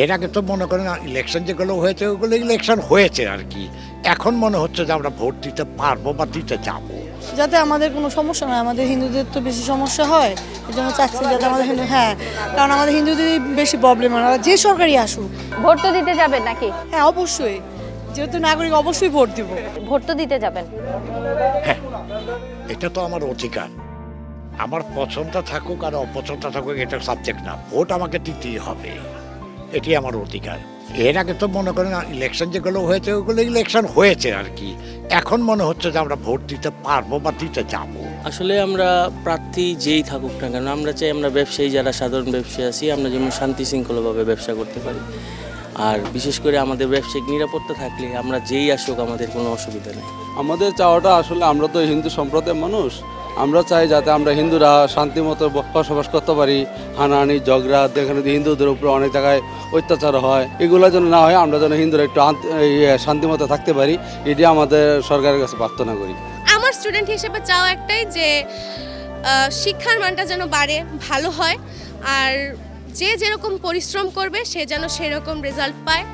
এর আগে তো মনে করেন ইলেকশন যেগুলো হয়েছে ওগুলো ইলেকশন হয়েছে আর কি। এখন মনে হচ্ছে যে আমরা ভোট দিতে পারবো বা দিতে যাবো। যাতে আমাদের কোনো সমস্যা নয়, আমাদের হিন্দুদের তো বেশি সমস্যা হয়, এই জন্য চাচ্ছি যাতে আমাদের হিন্দু, হ্যাঁ, কারণ আমাদের হিন্দুদেরই বেশি প্রবলেম হয়, যে সরকারই আসুক। ভোট তো দিতে যাবেন নাকি? হ্যাঁ, অবশ্যই, যেহেতু নাগরিক অবশ্যই ভোট দিব। ভোট তো দিতে যাবেন। হ্যাঁ, এটা তো আমার অধিকার। আমার পছন্দ থাকুক আর অপছন্দ থাকুক এটা সাবজেক্ট না, ভোট আমাকে দিতেই হবে, এটি আমার অধিকার। এর আগে তো মনে করেন ইলেকশন যেগুলো হয়েছে ওগুলো ইলেকশন হয়েছে আর কি। এখন মনে হচ্ছে যে আমরা ভোট দিতে পারবো বা দিতে যাবো। আসলে আমরা প্রার্থী যেই থাকুক না কেন, আমরা চাই আমরা ব্যবসায়ী যারা সাধারণ ব্যবসায়ী আছি আমরা যেমন শান্তি শৃঙ্খলাভাবে ব্যবসা করতে পারি। আর বিশেষ করে আমাদের ব্যবসায়িক নিরাপত্তা থাকলে আমরা যেই আসুক আমাদের কোনো অসুবিধা নেই। আমাদের চাওয়াটা আসলে আমরা তো হিন্দু সম্প্রদায়ের মানুষ, আমরা চাই যাতে আমরা হিন্দুরা শান্তি মতো বসবাস করতে পারি। হানাহানি ঝগড়া যেখানে হিন্দুদের উপরে অনেক জায়গায় অত্যাচার হয়, এগুলো যেন না হয়, আমরা যেন হিন্দুরা একটু শান্তি মতো থাকতে পারি, এটি আমাদের সরকারের কাছে প্রার্থনা করি। আমার স্টুডেন্ট হিসেবে চাওয়া একটাই যে শিক্ষার মানটা যেন বাড়ে, ভালো হয়, আর যে যেরকম পরিশ্রম করবে সে যেন সেরকম রেজাল্ট পায়।